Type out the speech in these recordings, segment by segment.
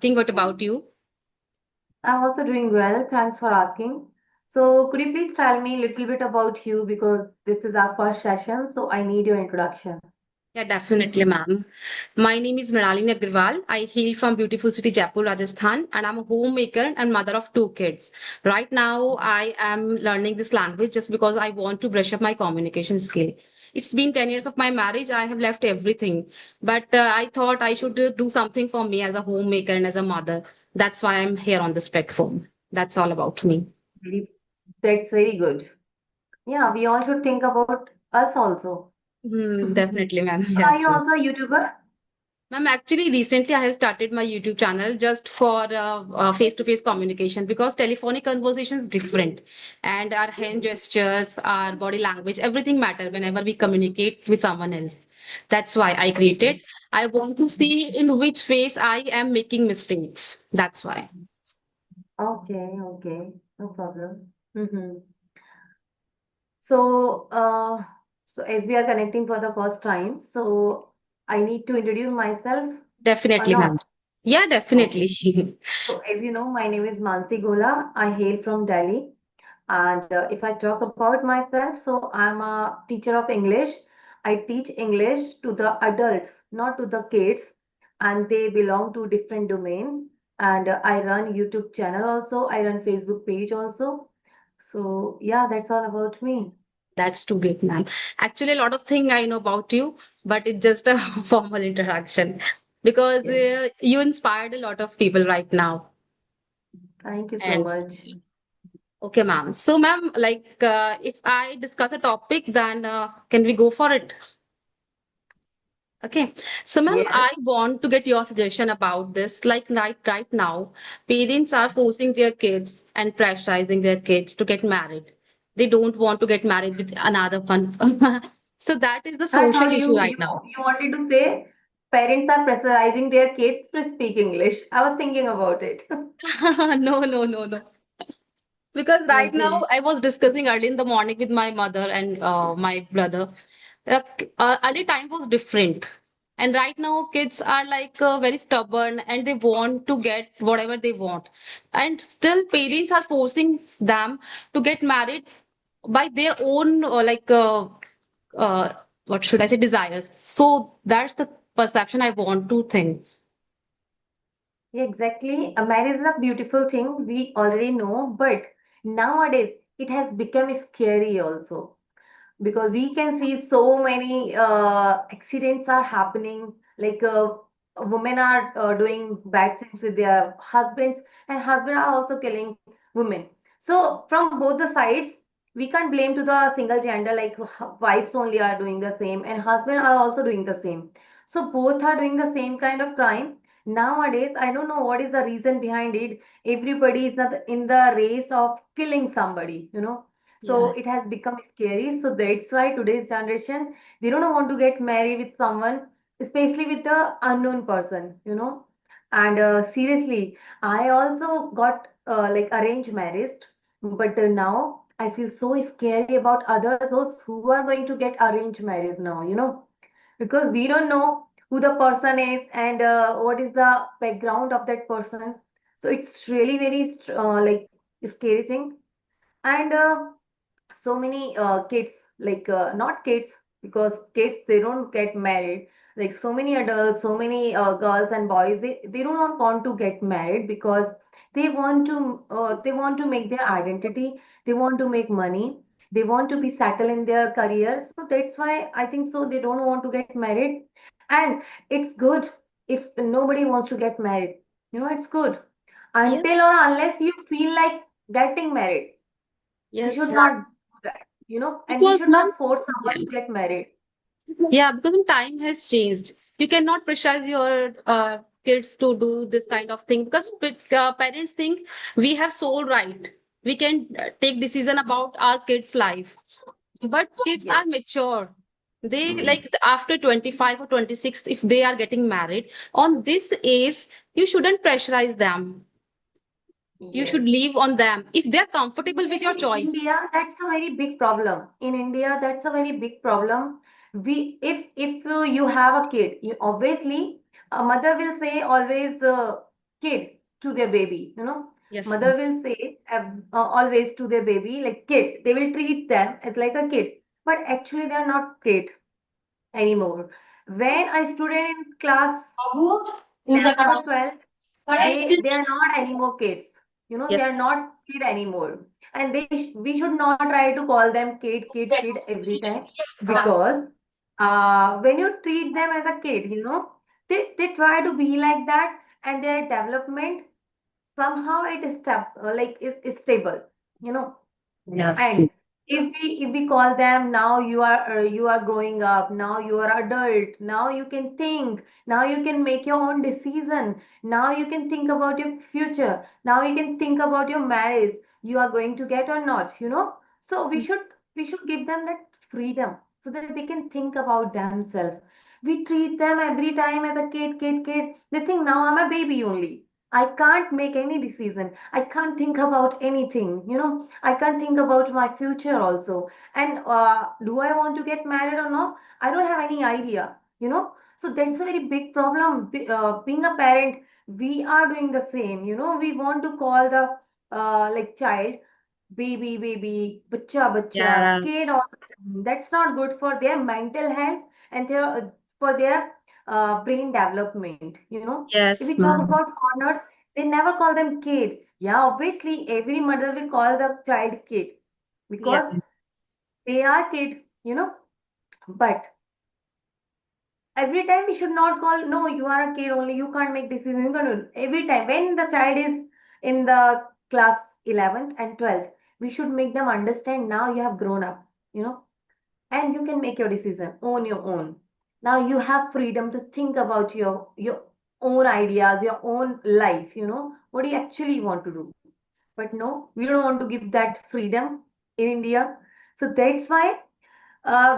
asking. What about you? I'm also doing well. Thanks for asking. So, could you please tell me a little bit about you because this is our first session, so I need your introduction. Yeah, definitely, ma'am. My name is Mrinalini Agrawal. I hail from beautiful city Jaipur, Rajasthan, and I'm a homemaker and mother of two kids. Right now, I am learning this language just because I want to brush up my communication skill. It's been 10 years of my marriage. I have left everything, but I thought I should do something for me as a homemaker and as a mother. That's why I'm here on this platform. That's all about me. Very, that's very good. Yeah, we all should think about us also. Definitely, ma'am. Are Yes, you also yes. a YouTuber? Ma'am, actually, recently I have started my YouTube channel just for face-to-face communication because telephonic conversation is different, and our hand gestures, our body language, everything matter whenever we communicate with someone else. That's why I created. I want to see in which phase I am making mistakes. That's why. Okay, okay, no problem. So, so as we are connecting for the first time, so I need to introduce myself or Definitely, ma'am. not? Yeah, Okay. definitely. So, as you know, my name is Mansi Gola. I hail from Delhi. And if I talk about myself, so I'm a teacher of English. I teach English to the adults, not to the kids, and they belong to different domain. And I run YouTube channel also. I run Facebook page also. So yeah, that's all about me. That's too great, ma'am. Actually, a lot of thing I know about you, but it's just a formal interaction because Yes. you inspired a lot of people right now. Thank you so And much. okay, ma'am. So, ma'am, like if I discuss a topic, then can we go for it? Okay. So, ma'am, Yes. I want to get your suggestion about this. Like right now, parents are forcing their kids and pressurizing their kids to get married. They don't want to get married with another one. So that is the I social thought issue you right you now. you wanted to say parents are pressurizing their kids to speak English. I was thinking about it. No, no, no, no. Because right now Okay. I was discussing early in the morning with my mother and my brother. Early time was different. And right now kids are like very stubborn and they want to get whatever they want. And still parents are forcing them to get married by their own uh, what should I say, desires. So that's the perception I want to think. Yeah, exactly. A marriage is a beautiful thing. We already know, but nowadays it has become scary also because we can see so many accidents are happening. Like women are doing bad things with their husbands, and husbands are also killing women. So from both the sides, we can't blame to the single gender. Like wives only are doing the same, and husbands are also doing the same. So both are doing the same kind of crime. Nowadays, I don't know what is the reason behind it. Everybody is not in the race of killing somebody, so Yeah. it has become scary. So that's why today's generation, they don't want to get married with someone, especially with the unknown person. And seriously, I also got like arranged marriage, but now I feel so scary about others, those who are going to get arranged marriage now, because we don't know who the person is and what is the background of that person. So it's really very like scary thing. And so many kids, like not kids, because kids they don't get married. Like so many adults, so many girls and boys, they do not want to get married because they want to make their identity, they want to make money, they want to be settled in their career. So that's why I think so they don't want to get married. And it's good if nobody wants to get married. It's good Yes, until or unless you feel like getting married. We should yes. not do that, and we Because, should ma'am, not force yeah. someone to get married. Yeah, because time has changed. You cannot pressurize your kids to do this kind of thing because parents think we have sole right. We can take decision about our kids' life. But kids Yes, are mature. They like after 25 or 26, if they are getting married on this age, you shouldn't pressurize them. You yes. should leave on them if they're comfortable with your In choice. India, that's a very big problem. In India, that's a very big problem. If you have a kid, you obviously a mother will say always. kid to their baby, you know. Yes, Mother ma'am. will say always to their baby like kid. They will treat them as like a kid, but actually they are not kid anymore. When a student in class बाबू, ऊर्जा 11th or करो. 12th, correct. they are not anymore kids. You know, they Yes. are not kid anymore. And we should not try to call them kid every time, because when you treat them as a kid, you know, they try to be like that, and their development somehow it is is stable, you know. Yes. And if we call them, now you are growing up, now you are adult, now you can think, now you can make your own decision, now you can think about your future, now you can think about your marriage, you are going to get or not, you know. So we should give them that freedom so that they can think about themselves. We treat them every time as a kid. They think now I'm a baby only. I can't make any decision. I can't think about anything. You know, I can't think about my future also. And do I want to get married or not? I don't have any idea. You know, so that's a very big problem. Being a parent, we are doing the same. You know, we want to call the child baby, bacha, kid. All Yes. the time. That's not good for their mental health and for their brain development. You know, if we Yes, talk ma'am. about corners, they never call them kid. Yeah, obviously, every mother will call the child kid Yeah. because they are kid, you know. But every time we should not call, no, you are a kid only, you can't make decisions. You can't do. Every time when the child is in the class 11th and 12th, we should make them understand now you have grown up, you know, and you can make your decision on your own. Now you have freedom to think about your own ideas, your own life, you know, what do you actually want to do. But no, we don't want to give that freedom in India. So that's why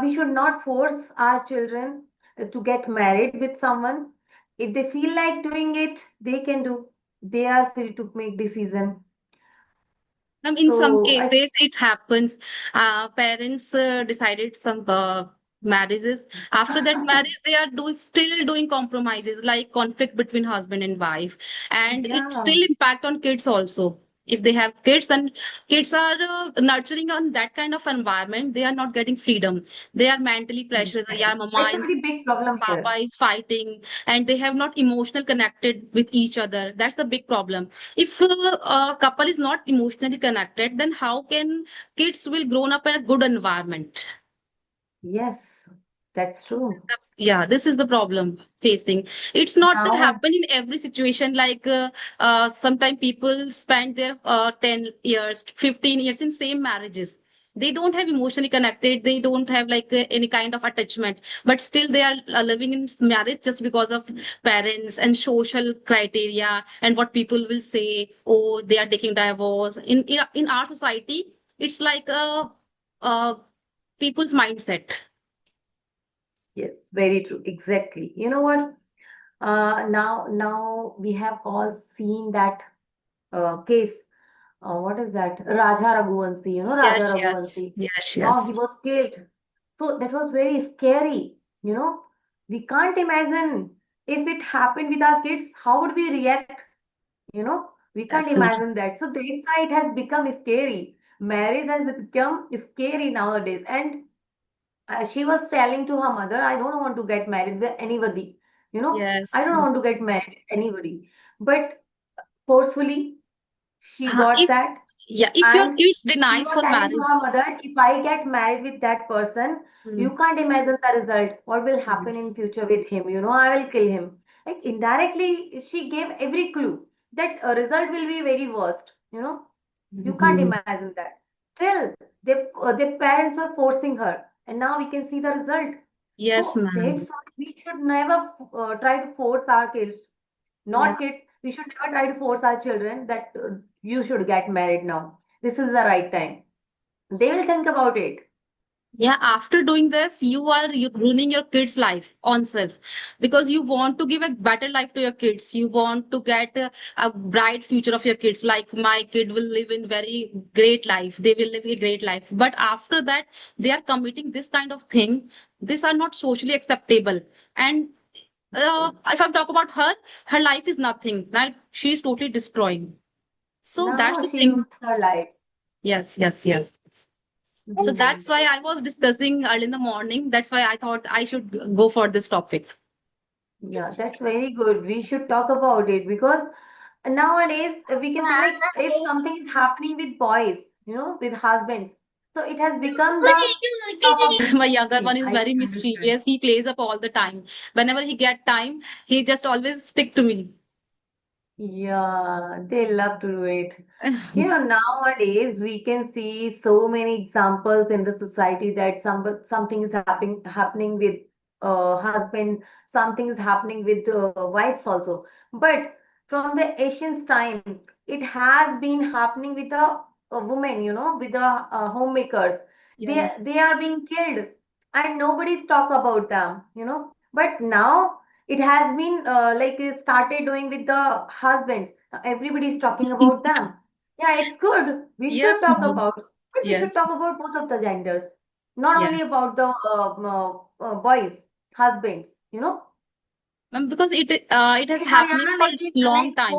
we should not force our children to get married with someone. If they feel like doing it, they can do. They are free to make decision. In some So I cases, it happens. Parents decided some marriages. After that marriage, they are doing still doing compromises, like conflict between husband and wife, and it yeah, still impact on kids also. If they have kids, then kids are nurturing on that kind of environment. They are not getting freedom. They are mentally pressured. Yeah, mama that's a very big problem Papa here. is fighting, and they have not emotional connected with each other. That's the big problem. If a couple is not emotionally connected, then how can kids will grown up in a good environment? Yes, that's true. Yeah, this is the problem facing. It's not the Now, happen in every situation. Like sometimes people spend their 10 years, 15 years in same marriages. They don't have emotionally connected. They don't have like any kind of attachment, but still they are living in marriage just because of parents and social criteria and what people will say. Oh, they are taking divorce. In our society, it's like a people's mindset. yes, very true. Exactly. You know what? Now we have all seen that case. What is that? Raja Raghuvanshi. You know Raja Yes, yes, Raghuvanshi. yes, How he yes. was killed. So that was very scary. You know, we can't imagine if it happened with our kids. How would we react? You know, we can't Definitely. imagine that. So that's why it has become scary. Marriage has become scary nowadays. And she was telling to her mother, I don't want to get married with anybody. You know, I Yes, don't want to yes. get married with anybody. But forcefully, she got If that. yeah, if your And kids she denies was for telling to her marriage, mother, if I get married with that person, mm, you can't imagine the result. What will mm, happen in future with him? You know, I will kill him. Like indirectly, she gave every clue that a result will be very worst. You know, you can't mhm. imagine that. Still, their parents were forcing her, and now we can see the result. Yes, So ma'am. that's why we should never try to force our kids, Yeah. not kids. We should never try to force our children that you should get married now. This is the right time. They will think about it. Yeah, after doing this, you ruining your kids' life on self because you want to give a better life to your kids. You want to get a bright future of your kids. Like my kid will live in very great life. They will live a great life. But after that, they are committing this kind of thing. These are not socially acceptable. And if I talk about her, her life is nothing. Right? She is totally destroying. So that's Now the she thing. ruins her life. Yes, yes, yes. So Mhm. that's why I was discussing early in the morning. That's why I thought I should go for this topic. Yeah, that's very good. We should talk about it because nowadays we can see like if something is happening with boys, with husbands, so it has become the top of the My younger thing. one is I very can understand. mischievous. He plays up all the time. Whenever he get time, he just always stick to me. Yeah, they love to do it. Nowadays we can see so many examples in the society that something is happening with husband, something is happening with wives also. But from the ancient time, it has been happening with a woman, with the homemakers. They Yes. they are being killed, and nobody's talk about them. But now it has been started doing with the husbands. Now everybody's talking about them. Yeah, it's good. We should Yes, talk ma'am. about, but we should Yes. talk about both of the genders, not only Yes. about the boys, husbands. Ma'am, because it has In happening Haryana, for long like time.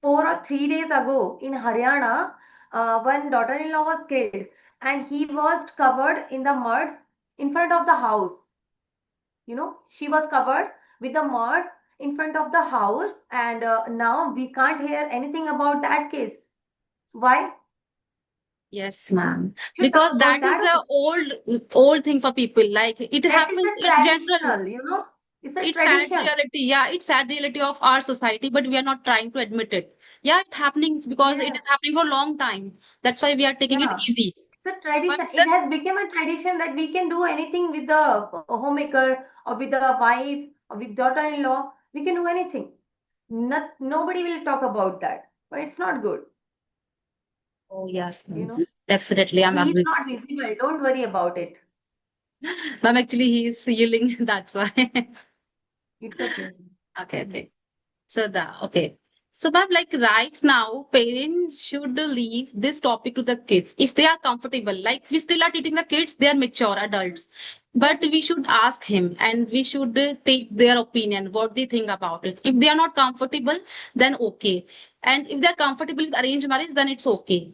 4 or 3 days ago, in Haryana, one daughter-in-law was killed, and he was covered in the mud in front of the house. She was covered with the mud in front of the house, and now we can't hear anything about that case. Why? Yes, ma'am. You talk Because about that is that. a old thing for people. Like it That is happens, a it's general. traditional. It's a It's sad tradition. reality. Yeah, it's sad reality of our society, but we are not trying to admit it. Yeah, it happening because it Yes. is happening for a long time. That's why we are taking it Yeah. easy. It's a But tradition. It then, has become a tradition that we can do anything with the homemaker or with the wife or with daughter-in-law. We can do anything. Nobody will talk about that. But it's not good. oh yes, You ma'am. know. Definitely, I'm He's agree. not visible. Don't worry about it. Ma'am, actually, he is yelling. That's why. It's okay. Okay, okay. So okay. So ma'am, like right now, parents should leave this topic to the kids if they are comfortable. Like we still are treating the kids, they are mature adults. But we should ask him and we should take their opinion, what they think about it. If they are not comfortable, then okay. And if they're comfortable with arranged marriage, then it's okay.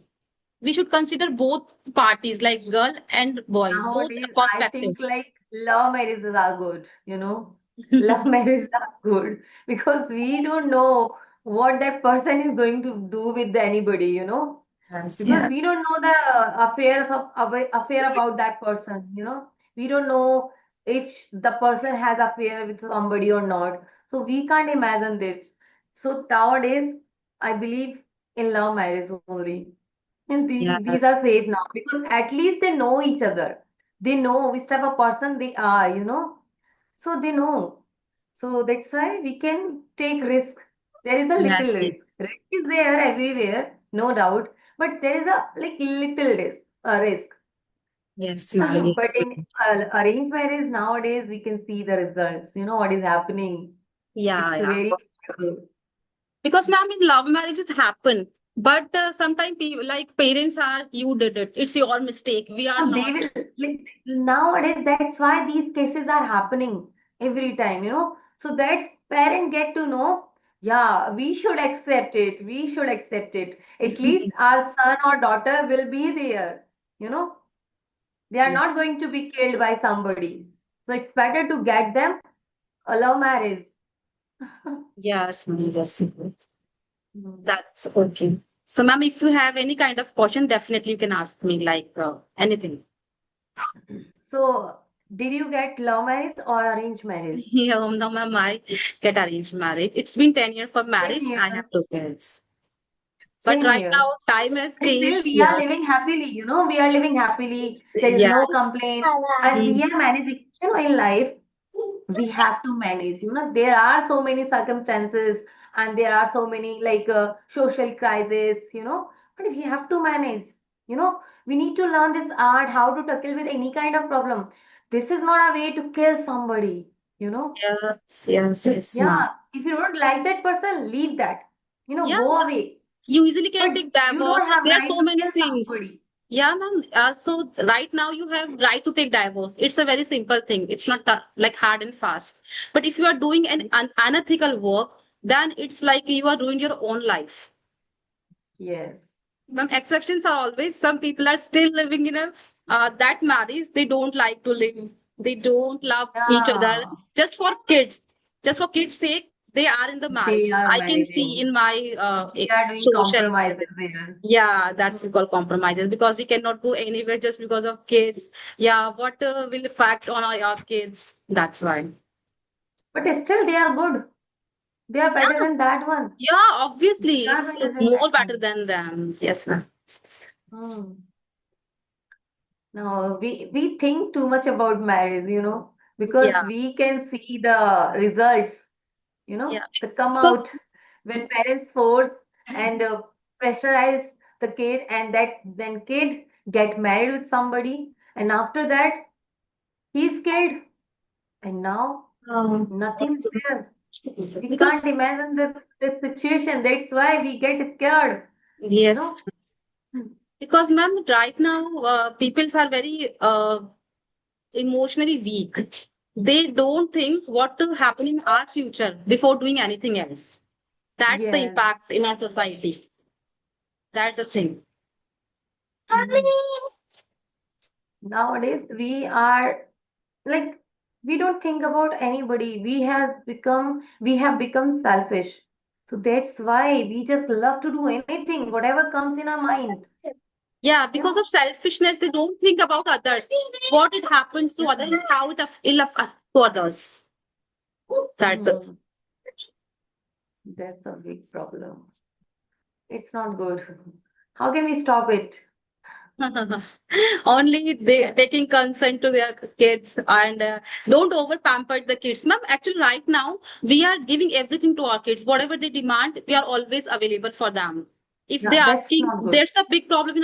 We should consider both parties, like girl and boy, both Nowadays, I perspective. think like love marriages are good. Love marriages are good because we don't know what that person is going to do with anybody. Yes, Because we yes. don't know the affair about that person. We don't know if the person has affair with somebody or not. So we can't imagine this. So nowadays, I believe in love marriage only. And these Yes. are safe now because at least they know each other. They know which type of person they are. So they know. So that's why we can take risk. There is a little Yes, risk. yes. Risk is there everywhere, no doubt. But there is a like little risk. Yes, ma'am. But Yes. in arranged marriage nowadays, we can see the results. You know what is happening. Yeah, It's yeah. very beautiful. Because ma'am, in love marriages happen, but sometimes people like parents are you did it. It's your mistake. We are So they not. will like nowadays. That's why these cases are happening every time. So that's parent get to know. Yeah, we should accept it. We should accept it. At least our son or daughter will be there. You know, they are Yeah. not going to be killed by somebody. So it's better to get them a love marriage. Yes, ma'am. Yes. Mhm. That's okay. So, ma'am, if you have any kind of question, definitely you can ask me like anything. So, did you get love marriage or arranged marriage? Yeah, no, ma'am, I get arranged marriage. It's been 10 years for Same marriage. I here. have 2 kids. But Same right here. now, time has And still, changed. we are Yes. living happily. We are living happily. There is Yeah. no complaint. And Mm. we are managing, in life, we have to manage. There are so many circumstances and there are so many like social crises. But we have to manage. We need to learn this art, how to tackle with any kind of problem. This is not a way to kill somebody. Yes, yes, yes, ma'am. Yeah, if you don't like that person, leave that. Yeah, Go away. you easily can But take you divorce. don't Like have there are right so to many kill things. somebody. Yeah, ma'am. So right now you have right to take divorce. It's a very simple thing. It's not like hard and fast. But if you are doing an unethical work, then it's like you are ruining your own life. Yes. Ma'am, exceptions are always some people are still living in a that marriage they don't like to live. They don't love each other Yeah, just for kids. Just for kids' sake, they are in the marriage. they are I can see managing. in my They are doing social compromises media. there. Yeah, that's we call compromises because we cannot go anywhere just because of kids. Yeah, what will affect on our kids? That's why. But still, they are good. They are better Yeah, than that one. yeah, They obviously are it's better than that more better one. than them. Yes, ma'am. Hmm. No, we think too much about marriage, because Yeah, we can see the results, yeah. that come out Because when parents force and pressurize the kid, and that then kid get married with somebody, and after that he's killed, and now um, nothing is there. We can't because imagine the situation. That's why we get scared, you yes, know. Hmm. because ma'am, right now peoples are very emotionally weak. They don't think what to happen in our future before doing anything else. That's the Yes. impact in our society. That's the thing. Hmm. Nowadays we are like, we don't think about anybody. We have become selfish. So that's why we just love to do anything, whatever comes in our mind. Yeah, You because know? of selfishness, they don't think about others, what it happens to others, Hmm. and how it affect to others. That's the Hmm. That's a big problem. It's not good. How can we stop it? only they taking consent to their kids and don't over pamper the kids. Ma'am, actually, right now we are giving everything to our kids. Whatever they demand, we are always available for them. If Yeah, they're that's asking, not good. there's a big problem in